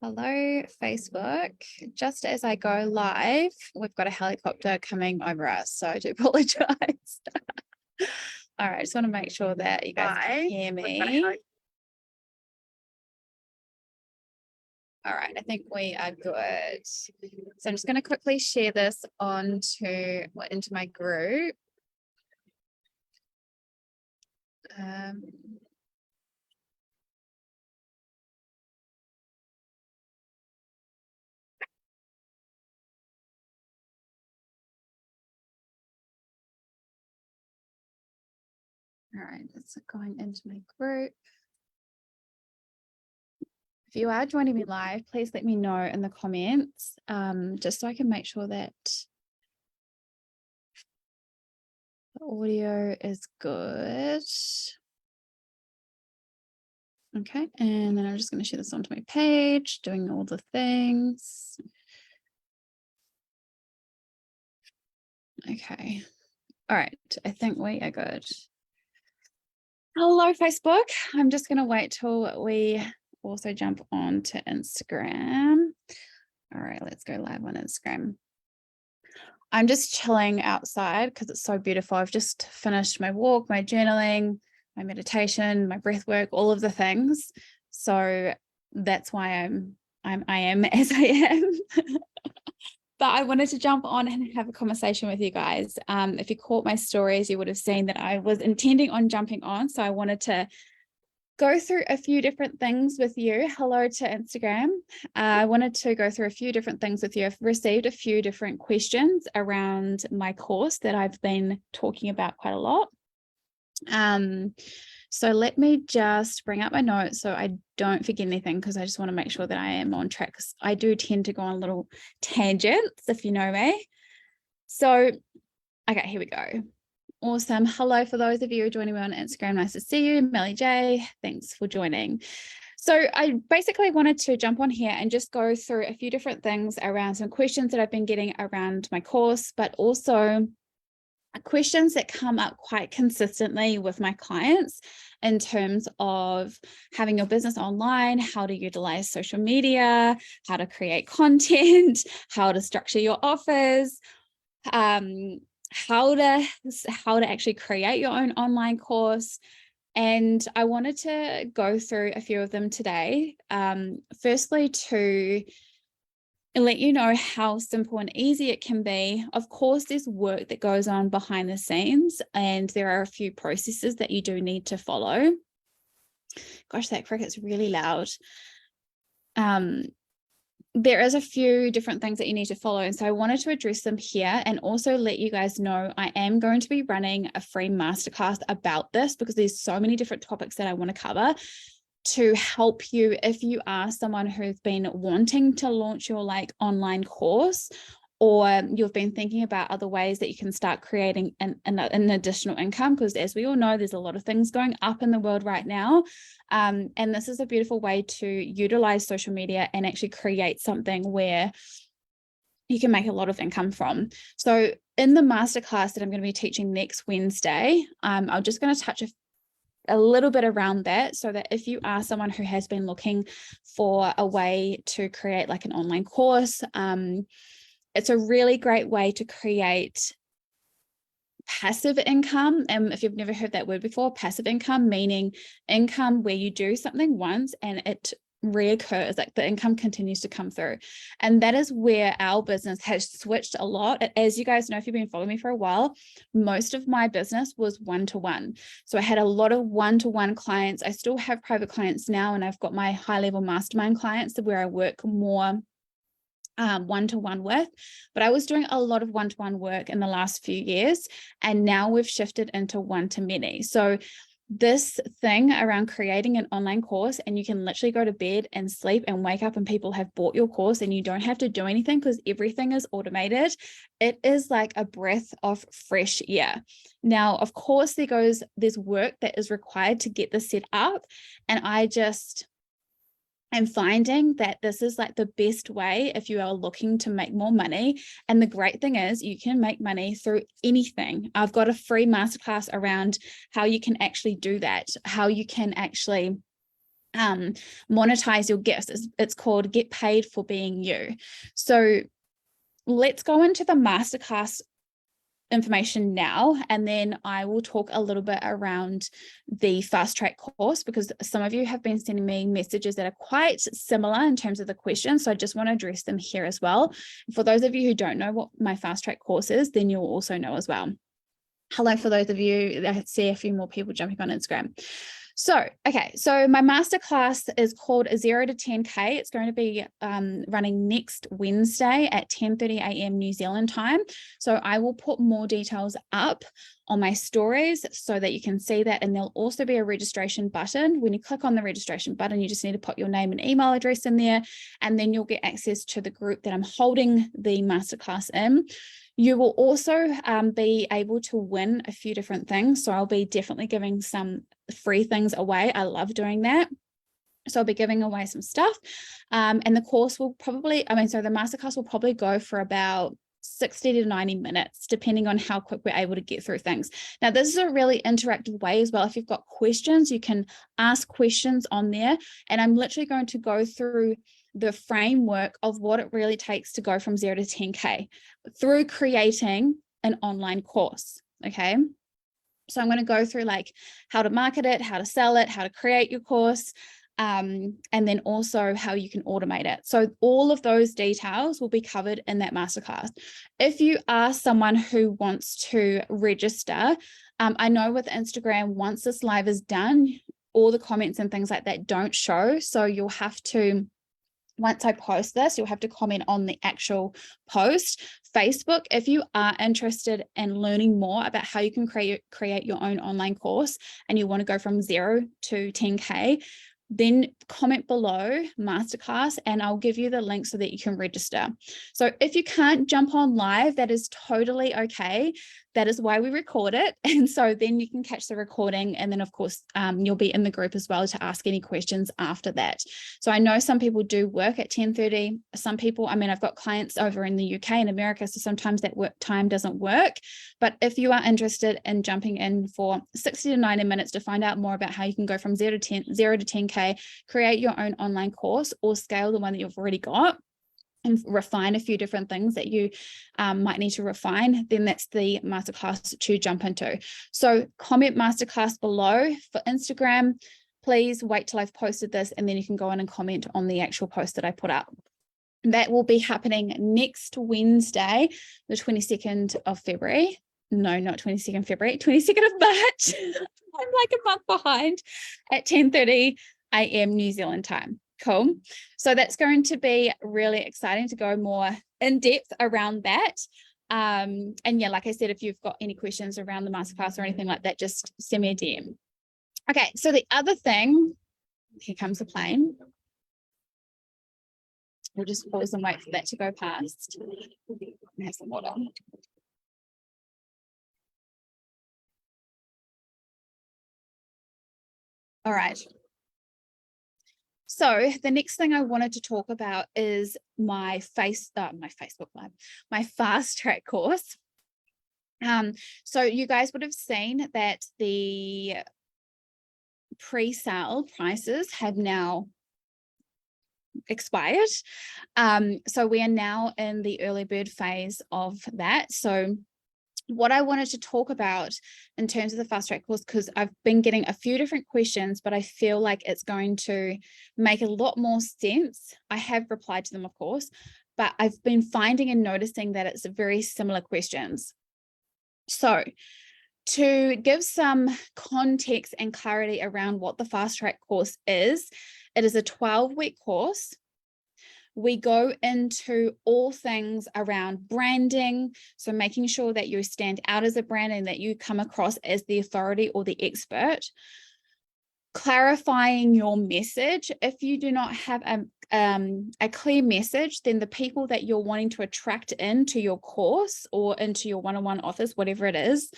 Hello, Facebook. Just as I go live, we've got a helicopter coming over us, so I do apologize. All right, I just want to make sure that you guys can hear me. All right, I think we are good. So I'm just going to quickly share this into my group. All right, it's going into my group. If you are joining me live, please let me know in the comments, just so I can make sure that the audio is good. Okay, and then I'm just going to share this onto my page, doing all the things. Okay, all right, I think we are good. Hello, Facebook. I'm just going to wait till we also jump on to Instagram. All right, let's go live on Instagram. I'm just chilling outside because it's so beautiful. I've just finished my walk, my journaling, my meditation, my breath work, all of the things. So that's why I am as I am. But I wanted to jump on and have a conversation with you guys. If you caught my stories, you would have seen that I was intending on jumping on. So I wanted to go through a few different things with you. Hello to Instagram. I wanted to go through a few different things with you. I've received a few different questions around my course that I've been talking about quite a lot. So let me just bring up my notes so I don't forget anything, because I just want to make sure that I am on track, because I do tend to go on little tangents, if you know me. So, okay, here we go. Awesome. Hello, for those of you who are joining me on Instagram, nice to see you. Melly J, thanks for joining. So I basically wanted to jump on here and just go through a few different things around some questions that I've been getting around my course, but also questions that come up quite consistently with my clients in terms of having your business online, how to utilize social media, how to create content, how to structure your offers, how to actually create your own online course. And I wanted to go through a few of them today. Firstly, to let you know how simple and easy it can be. Of course, there's work that goes on behind the scenes, and there are a few processes that you do need to follow. Gosh, that cricket's really loud. There is a few different things that you need to follow. And so I wanted to address them here and also let you guys know I am going to be running a free masterclass about this, because there's so many different topics that I want to cover to help you if you are someone who's been wanting to launch your online course, or you've been thinking about other ways that you can start creating an additional income, because as we all know, there's a lot of things going up in the world right now. And this is a beautiful way to utilize social media and actually create something where you can make a lot of income from. So in the masterclass that I'm going to be teaching next Wednesday, I'm just going to touch a little bit around that, so that if you are someone who has been looking for a way to create an online course, it's a really great way to create passive income. And if you've never heard that word before, passive income, meaning income where you do something once and it reoccurs, the income continues to come through. And that is where our business has switched a lot. As you guys know, if you've been following me for a while, most of my business was one-to-one. So I had a lot of one-to-one clients. I still have private clients now, and I've got my high-level mastermind clients where I work more one-to-one with, but I was doing a lot of one-to-one work in the last few years, and now we've shifted into one-to-many. So this thing around creating an online course, and you can literally go to bed and sleep and wake up and people have bought your course and you don't have to do anything because everything is automated. It is like a breath of fresh air. Now, of course, there's work that is required to get this set up, and I'm finding that this is the best way if you are looking to make more money. And the great thing is you can make money through anything. I've got a free masterclass around how you can actually do that, how you can actually monetize your gifts. It's called Get Paid for Being You. So let's go into the masterclass information now, and then I will talk a little bit around the fast track course, because some of you have been sending me messages that are quite similar in terms of the questions. So I just want to address them here as well. For those of you who don't know what my fast track course is, then you'll also know as well. Hello, for those of you, I see a few more people jumping on Instagram. So, okay, so my masterclass is called 0 to 10K. It's going to be running next Wednesday at 10:30 a.m. New Zealand time. So I will put more details up on my stories so that you can see that. And there'll also be a registration button. When you click on the registration button, you just need to put your name and email address in there, and then you'll get access to the group that I'm holding the masterclass in. You will also be able to win a few different things. So I'll be definitely giving some free things away. I love doing that. So I'll be giving away some stuff. And the course will probably, the masterclass will probably go for about 60 to 90 minutes, depending on how quick we're able to get through things. Now, this is a really interactive way as well. If you've got questions, you can ask questions on there. And I'm literally going to go through the framework of what it really takes to go from 0 to 10K through creating an online course. Okay. So I'm going to go through like how to market it, how to sell it, how to create your course, and then also how you can automate it. So all of those details will be covered in that masterclass. If you are someone who wants to register, I know with Instagram, once this live is done, all the comments and things like that don't show. So you'll have to, once I post this, you'll have to comment on the actual post. Facebook, if you are interested in learning more about how you can create your own online course and you want to go from 0 to 10K, then comment below masterclass and I'll give you the link so that you can register. So if you can't jump on live, that is totally okay. That is why we record it. And so then you can catch the recording. And then of course, you'll be in the group as well to ask any questions after that. So I know some people do work at 10:30. Some people, I've got clients over in the UK and America, so sometimes that work time doesn't work. But if you are interested in jumping in for 60 to 90 minutes to find out more about how you can go from 0 to 10K, create your own online course or scale the one that you've already got, and refine a few different things that you might need to refine, then that's the masterclass to jump into. So comment masterclass below. For Instagram, please wait till I've posted this and then you can go in and comment on the actual post that I put up. That will be happening next Wednesday, the 22nd of February. No, not 22nd February, 22nd of March. I'm like a month behind, at 10:30 a.m. New Zealand time. Cool. So that's going to be really exciting to go more in depth around that. And yeah, like I said, if you've got any questions around the masterclass or anything like that, just send me a DM. Okay. So the other thing, here comes the plane. We'll just pause and wait for that to go past. Have some water. All right. So the next thing I wanted to talk about is my Facebook Live, my fast track course. So you guys would have seen that the pre-sale prices have now expired. So we are now in the early bird phase of that. So what I wanted to talk about in terms of the fast track course, because I've been getting a few different questions, but I feel like it's going to make a lot more sense. I have replied to them, of course, but I've been finding and noticing that it's very similar questions. So to give some context and clarity around what the fast track course is, it is a 12-week course. We go into all things around branding. So making sure that you stand out as a brand and that you come across as the authority or the expert. Clarifying your message. If you do not have a clear message, then the people that you're wanting to attract into your course or into your one-on-one offers, whatever it is,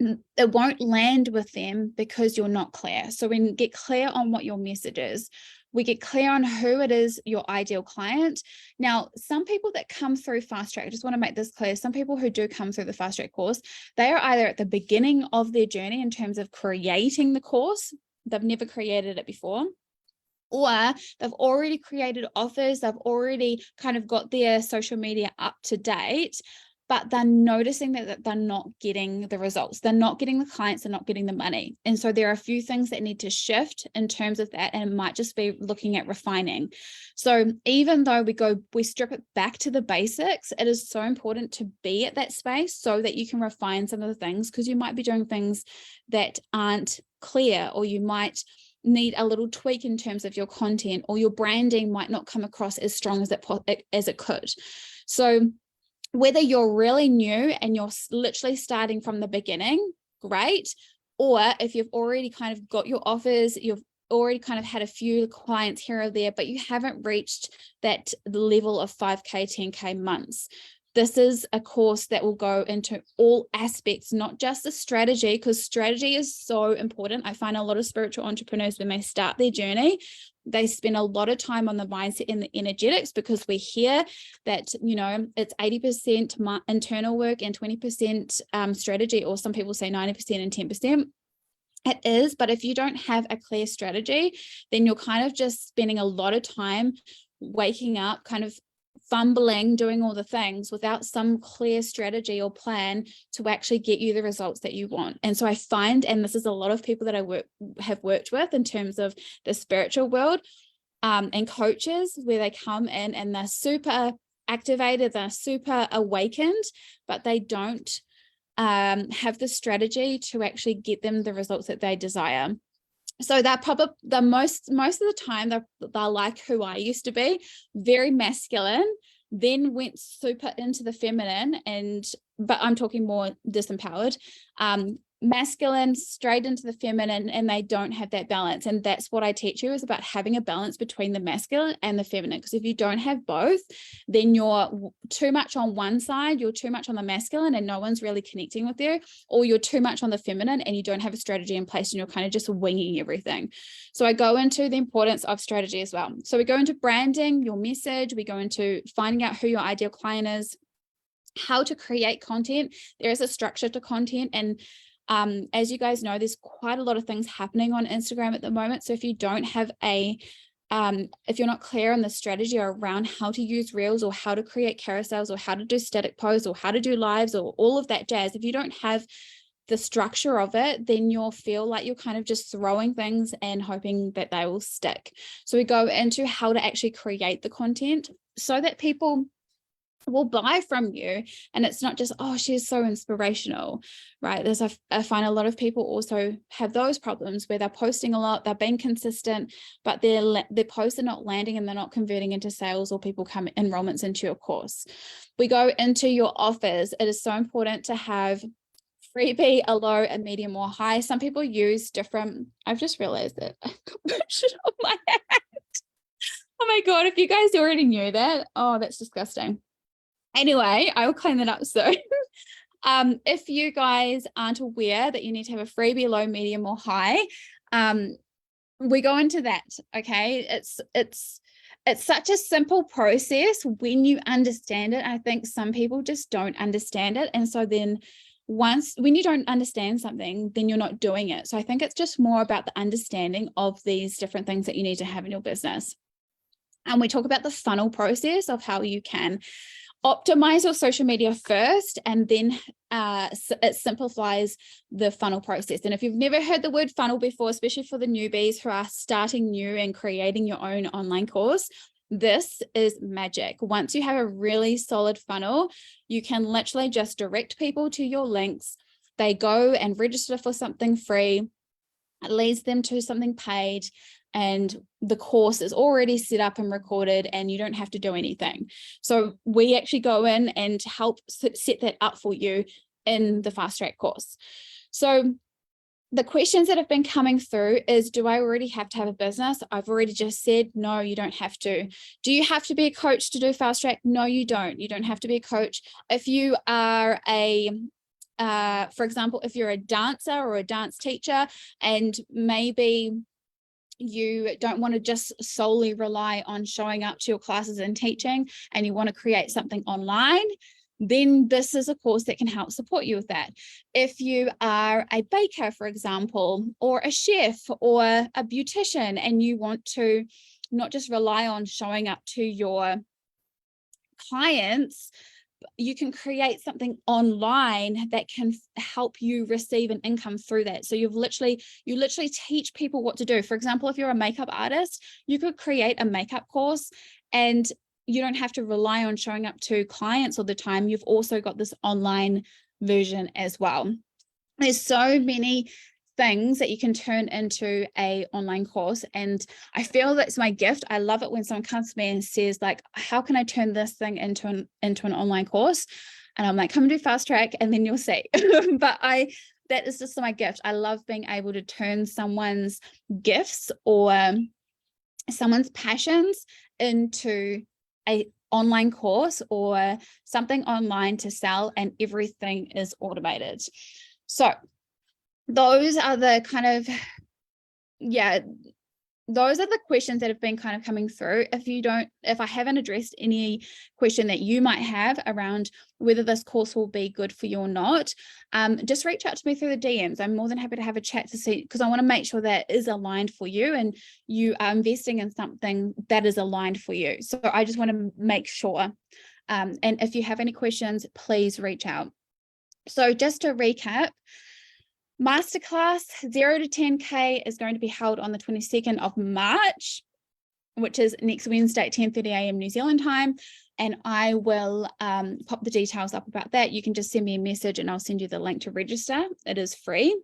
it won't land with them because you're not clear. So we get clear on what your message is. We get clear on who it is, your ideal client. Now, some people that come through Fast Track, I just want to make this clear, some people who do come through the Fast Track course, they are either at the beginning of their journey in terms of creating the course, they've never created it before, or they've already created offers, they've already kind of got their social media up to date, but they're noticing that they're not getting the results. They're not getting the clients, they're not getting the money. And so there are a few things that need to shift in terms of that. And it might just be looking at refining. So even though we strip it back to the basics, it is so important to be at that space so that you can refine some of the things, because you might be doing things that aren't clear, or you might need a little tweak in terms of your content, or your branding might not come across as strong as it could. So whether you're really new and you're literally starting from the beginning, great. Or if you've already kind of got your offers, you've already kind of had a few clients here or there, but you haven't reached that level of 5K, 10K months. This is a course that will go into all aspects, not just the strategy, because strategy is so important. I find a lot of spiritual entrepreneurs, when they start their journey, they spend a lot of time on the mindset and the energetics, because we hear that, you know, it's 80% internal work and 20% strategy, or some people say 90% and 10%. It is, but if you don't have a clear strategy, then you're kind of just spending a lot of time waking up, kind of fumbling, doing all the things without some clear strategy or plan to actually get you the results that you want. And so I find, and this is a lot of people that I have worked with in terms of the spiritual world, and coaches, where they come in and they're super activated, they're super awakened, but they don't have the strategy to actually get them the results that they desire. So they're probably most of the time they're like who I used to be, very masculine, then went super into the feminine, but I'm talking more disempowered, masculine straight into the feminine, and they don't have that balance. And that's what I teach you, is about having a balance between the masculine and the feminine, because if you don't have both, then you're too much on one side, you're too much on the masculine and no one's really connecting with you, or you're too much on the feminine and you don't have a strategy in place and you're kind of just winging everything. So I go into the importance of strategy as well. So we go into branding, your message, we go into finding out who your ideal client is, how to create content. There is a structure to content, and as you guys know, there's quite a lot of things happening on Instagram at the moment. So if you don't have if you're not clear on the strategy around how to use reels, or how to create carousels, or how to do static posts, or how to do lives, or all of that jazz, if you don't have the structure of it, then you'll feel like you're kind of just throwing things and hoping that they will stick. So we go into how to actually create the content so that people will buy from you, and it's not just, oh, she's so inspirational, right? I find a lot of people also have those problems where they're posting a lot, they're being consistent, but their posts are not landing and they're not converting into sales or people come enrollments into your course. We go into your offers. It is so important to have freebie, a low, a medium, or high. Some people use different, I've just realized that I got shit on my hand. Oh my God, if you guys already knew that, oh, that's disgusting. Anyway, I will clean that up soon. If you guys aren't aware that you need to have a freebie, low, medium, or high, we go into that. Okay, it's such a simple process when you understand it. I think some people just don't understand it, and so then when you don't understand something, then you're not doing it. So I think it's just more about the understanding of these different things that you need to have in your business. And we talk about the funnel process of how you can optimize your social media first, and then it simplifies the funnel process. And if you've never heard the word funnel before, especially for the newbies who are starting new and creating your own online course, this is magic. Once you have a really solid funnel, you can literally just direct people to your links. They go and register for something free. It leads them to something paid, and the course is already set up and recorded, and you don't have to do anything. So we actually go in and help set that up for you in the Fast Track course. So the questions that have been coming through is, do I already have to have a business? I've already just said, no, you don't have to. Do you have to be a coach to do Fast Track? No, you don't. You don't have to be a coach. If you are for example, if you're a dancer or a dance teacher, and maybe you don't want to just solely rely on showing up to your classes and teaching, and you want to create something online, then this is a course that can help support you with that. If you are a baker, for example, or a chef or a beautician, and you want to not just rely on showing up to your clients, you can create something online that can help you receive an income through that. So you literally teach people what to do. For example, if you're a makeup artist, you could create a makeup course, and you don't have to rely on showing up to clients all the time. You've also got this online version as well. There's so many things that you can turn into a online course, and I feel that's my gift. I love it when someone comes to me and says, like, how can I turn this thing into an online course? And I'm like, come and do Fast Track and then you'll see. But that is just my gift. I love being able to turn someone's gifts or someone's passions into a online course or something online to sell, and everything is automated. So those are the kind of, those are the questions that have been kind of coming through. If I haven't addressed any question that you might have around whether this course will be good for you or not, just reach out to me through the DMs. I'm more than happy to have a chat to see, because I want to make sure that is aligned for you and you are investing in something that is aligned for you. So I just want to make sure. And if you have any questions, please reach out. So just to recap, Masterclass 0 to 10K is going to be held on the 22nd of March, which is next Wednesday at 10:30 a.m. New Zealand time. And I will pop the details up about that. You can just send me a message and I'll send you the link to register. It is free.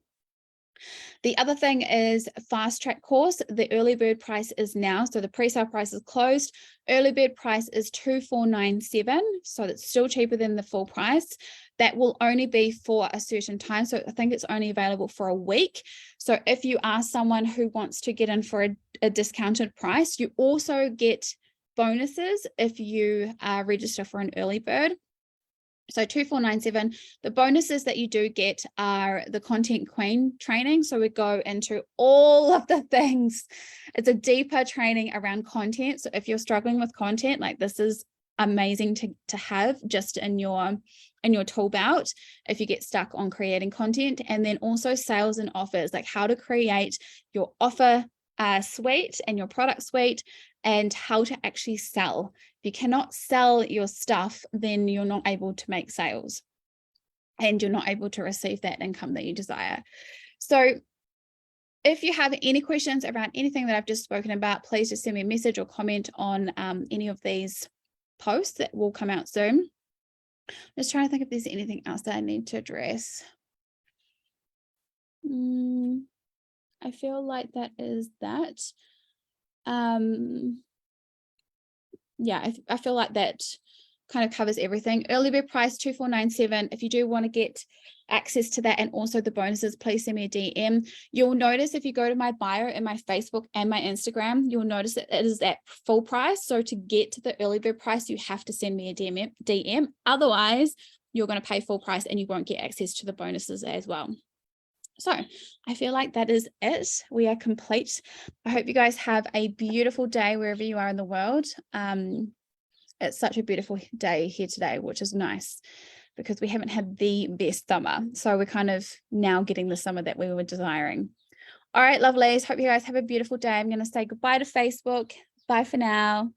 The other thing is Fast Track course. The early bird price is now, so the pre-sale price is closed. Early bird price is $2,497, so that's still cheaper than the full price. That will only be for a certain time, so I think it's only available for a week. So if you are someone who wants to get in for a discounted price, you also get bonuses if you register for an early bird. So $2,497. The bonuses that you do get are the Content Queen training. So we go into all of the things. It's a deeper training around content. So if you're struggling with content, like, this is amazing to have just in your tool belt if you get stuck on creating content. And then also sales and offers, like how to create your offer suite and your product suite, and how to actually sell. If you cannot sell your stuff, then you're not able to make sales and you're not able to receive that income that you desire. So if you have any questions around anything that I've just spoken about, please just send me a message or comment on any of these posts that will come out soon. I'm just trying to think if there's anything else that I need to address. I feel like that is that. Yeah, I feel like that kind of covers everything. Early bird price $2,497. If you do want to get access to that and also the bonuses, please send me a DM. You'll notice if you go to my bio in my Facebook and my Instagram, you'll notice that it is at full price. So to get to the early bird price, you have to send me a DM. Otherwise, you're going to pay full price and you won't get access to the bonuses as well. So I feel like that is it. We are complete. I hope you guys have a beautiful day wherever you are in the world. It's such a beautiful day here today, which is nice because we haven't had the best summer. So we're kind of now getting the summer that we were desiring. All right, lovelies. Hope you guys have a beautiful day. I'm going to say goodbye to Facebook. Bye for now.